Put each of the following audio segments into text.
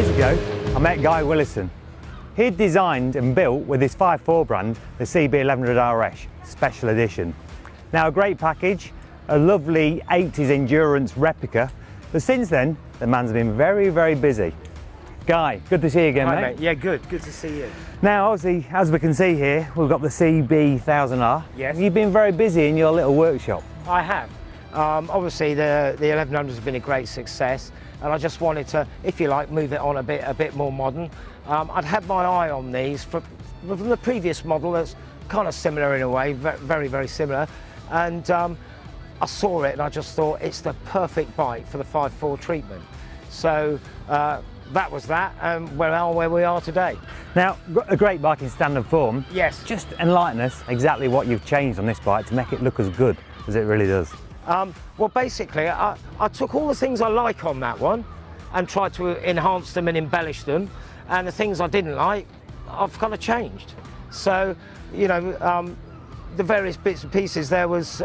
years ago, I met Guy Willison. He'd designed and built with his 5.4 brand the CB1000R Special Edition. Now a great package, a lovely 80s endurance replica, but since then the man's been very, very busy. Guy, good to see you again, Hi, mate. Yeah, good to see you. Now obviously, as we can see here, we've got the CB1000R. Yes. You've been very busy in your little workshop. I have. Obviously the 1100 has been a great success, and I just wanted to, if you like, move it on a bit more modern. I'd had my eye on these from the previous model that's kind of similar in a way, very, very similar, and I saw it and I just thought it's the perfect bike for the 5.4 treatment. So that was that, and where we are today. Now, a great bike in standard form. Yes. Just enlighten us exactly what you've changed on this bike to make it look as good as it really does. Well, basically, I took all the things I like on that one and tried to enhance them and embellish them, and the things I didn't like, I've kind of changed. So, you know, the various bits and pieces, there was,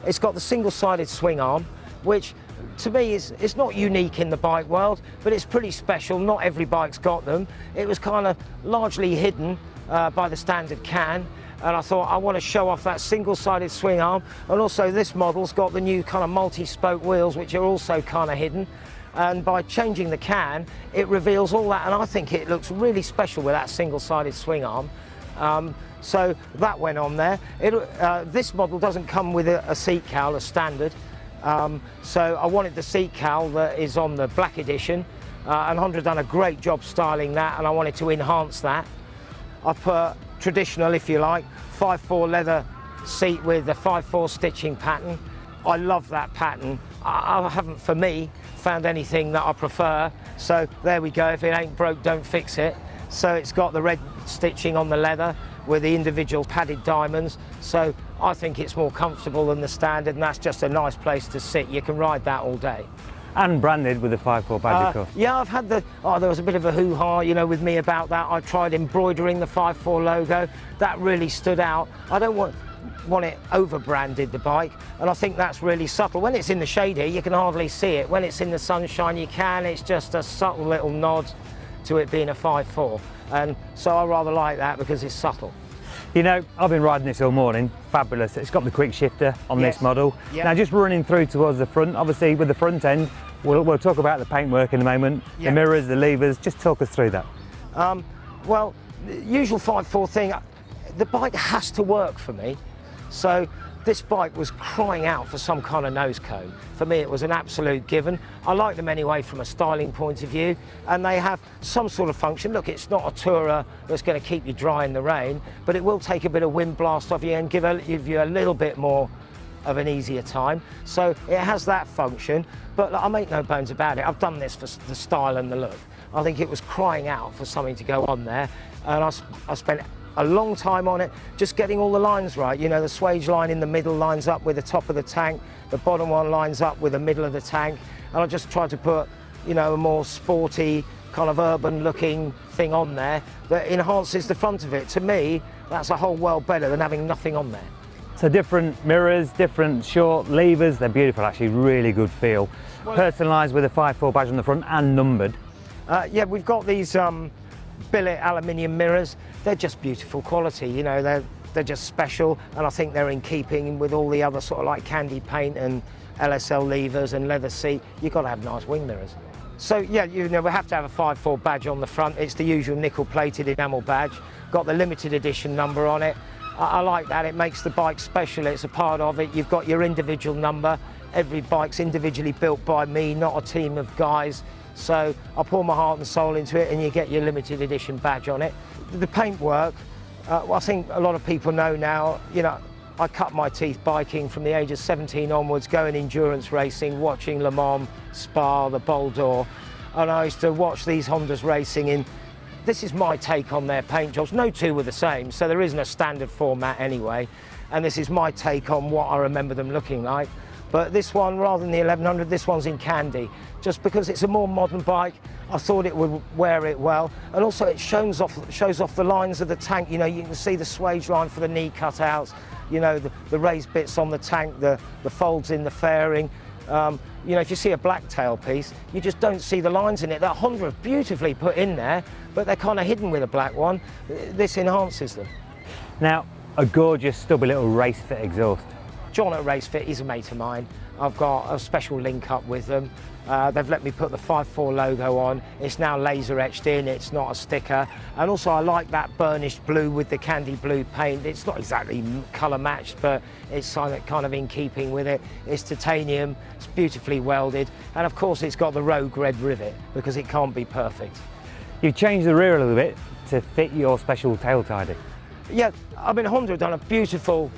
it's got the single-sided swing arm, which to me is not unique in the bike world, but it's pretty special. Not every bike's got them. It was kind of largely hidden by the standard can, and I thought I want to show off that single-sided swing arm, and also this model's got the new kind of multi-spoke wheels, which are also kind of hidden, and by changing the can it reveals all that, and I think it looks really special with that single-sided swing arm. So that went on there. This model doesn't come with a seat cowl as standard, so I wanted the seat cowl that is on the black edition, and Honda done a great job styling that, and I wanted to enhance that. I put traditional, if you like, 5.4 leather seat with the 5.4 stitching pattern. I love that pattern. I haven't, for me, found anything that I prefer, so there we go. If it ain't broke, don't fix it. So it's got the red stitching on the leather with the individual padded diamonds, so I think it's more comfortable than the standard, and that's just a nice place to sit. You can ride that all day. And branded with the 5.4 badge, of course. Yeah, I've had there was a bit of a hoo-ha, you know, with me about that. I tried embroidering the 5.4 logo. That really stood out. I don't want it over-branded, the bike, and I think that's really subtle. When it's in the shade here, you can hardly see it. When it's in the sunshine, you can. It's just a subtle little nod to it being a 5.4, and so I rather like that because it's subtle. You know, I've been riding this all morning, fabulous. It's got the quick shifter on this model. Yep. Now just running through towards the front, obviously with the front end, we'll talk about the paintwork in a moment, the mirrors, the levers, just talk us through that. Well, the usual 5.4 thing, the bike has to work for me, so this bike was crying out for some kind of nose cone. For me, it was an absolute given. I like them anyway from a styling point of view, and they have some sort of function. Look, it's not a tourer that's going to keep you dry in the rain, but it will take a bit of wind blast off you and give you a little bit more of an easier time. So it has that function, but I make no bones about it. I've done this for the style and the look. I think it was crying out for something to go on there, and I spent a long time on it, just getting all the lines right. You know, the swage line in the middle lines up with the top of the tank, the bottom one lines up with the middle of the tank, and I just tried to put, you know, a more sporty, kind of urban looking thing on there that enhances the front of it. To me, that's a whole world better than having nothing on there. So different mirrors, different short levers, they're beautiful actually, really good feel. Well, personalised with a 5.4 badge on the front and numbered. Yeah, we've got these billet aluminium mirrors. They're just beautiful quality, you know, they're just special, and I think they're in keeping with all the other sort of like candy paint and LSL levers and leather seat. You've got to have nice wing mirrors. So yeah, you know, we have to have a 5.4 badge on the front. It's the usual nickel-plated enamel badge. Got the limited edition number on it. I like that, it makes the bike special, it's a part of it. You've got your individual number. Every bike's individually built by me, not a team of guys. So I pour my heart and soul into it, and you get your limited edition badge on it. The paintwork, well, I think a lot of people know now, you know, I cut my teeth biking from the age of 17 onwards, going endurance racing, watching Le Mans, Spa, the Bol d'Or, and I used to watch these Hondas racing in. This is my take on their paint jobs. No two were the same, so there isn't a standard format anyway, and this is my take on what I remember them looking like. But this one, rather than the 1100, this one's in candy. Just because it's a more modern bike, I thought it would wear it well. And also it shows off the lines of the tank. You know, you can see the swage line for the knee cutouts, you know, the raised bits on the tank, the folds in the fairing. You know, if you see a black tailpiece, you just don't see the lines in it that Honda have beautifully put in there, but they're kind of hidden with a black one. This enhances them. Now, a gorgeous stubby little race fit exhaust. John at Race Fit is a mate of mine. I've got a special link up with them. They've let me put the 5.4 logo on. It's now laser etched in, it's not a sticker. And also I like that burnished blue with the candy blue paint. It's not exactly colour matched, but it's kind of in keeping with it. It's titanium, it's beautifully welded. And of course it's got the rogue red rivet because it can't be perfect. You've changed the rear a little bit to fit your special tail tidy. Yeah, I mean Honda have done a beautiful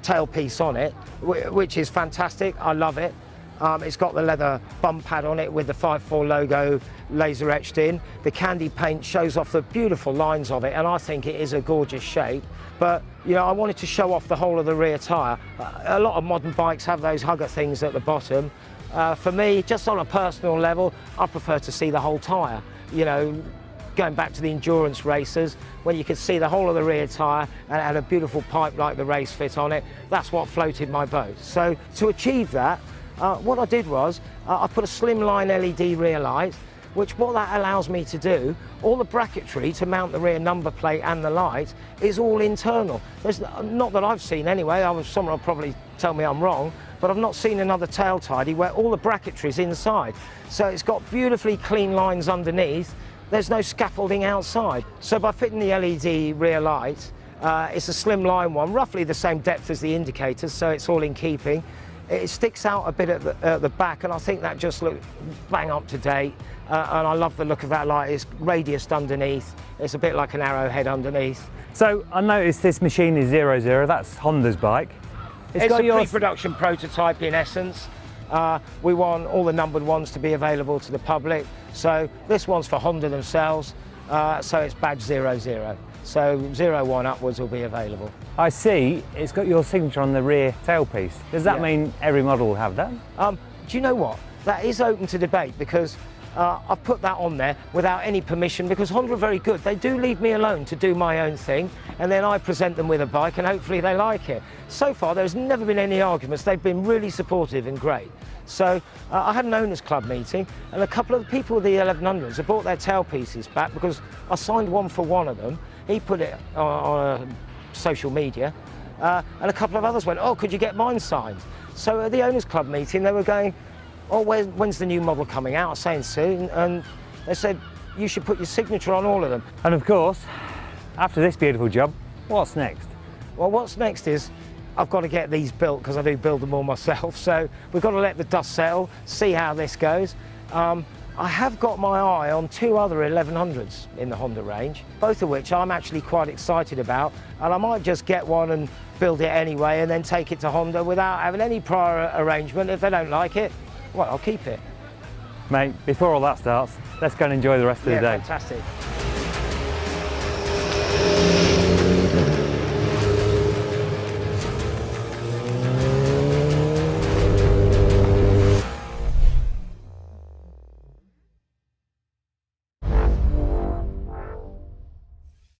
tailpiece on it, which is fantastic. I love it. It's got the leather bump pad on it with the 5.4 logo laser etched in. The candy paint shows off the beautiful lines of it, and I think it is a gorgeous shape. But you know, I wanted to show off the whole of the rear tyre. A lot of modern bikes have those hugger things at the bottom. For me, just on a personal level, I prefer to see the whole tyre. You know, going back to the endurance racers, when you could see the whole of the rear tyre and it had a beautiful pipe like the Race Fit on it, that's what floated my boat. So to achieve that, what I did was, I put a slimline LED rear light, which what that allows me to do, all the bracketry to mount the rear number plate and the light is all internal. There's, not that I've seen anyway, someone will probably tell me I'm wrong, but I've not seen another tail tidy where all the bracketry is inside. So it's got beautifully clean lines underneath. There's no scaffolding outside. So by fitting the LED rear light, it's a slimline one, roughly the same depth as the indicators, so it's all in keeping. It sticks out a bit at the back, and I think that just looks bang up to date. And I love the look of that light. It's radiused underneath. It's a bit like an arrowhead underneath. So I noticed this machine is 00, that's Honda's bike. It's got a pre-production prototype in essence. We want all the numbered ones to be available to the public. So this one's for Honda themselves, so it's badge 00. So 01 upwards will be available. I see it's got your signature on the rear tailpiece. Does that mean every model will have that? Do you know what? That is open to debate because I've put that on there without any permission because Honda are very good. They do leave me alone to do my own thing, and then I present them with a bike and hopefully they like it. So far there's never been any arguments. They've been really supportive and great. So I had an owners club meeting and a couple of the people with the 1100s have brought their tailpieces back because I signed one for one of them. He put it on social media and a couple of others went, oh, could you get mine signed? So at the owners club meeting they were going, oh, when's the new model coming out? I was saying soon, and they said, you should put your signature on all of them. And of course, after this beautiful job, what's next? Well, what's next is, I've got to get these built because I do build them all myself, so we've got to let the dust settle, see how this goes. I have got my eye on two other 1100s in the Honda range, both of which I'm actually quite excited about, and I might just get one and build it anyway and then take it to Honda without having any prior arrangement. If they don't like it, well, I'll keep it. Mate, before all that starts, let's go and enjoy the rest of the day. Fantastic.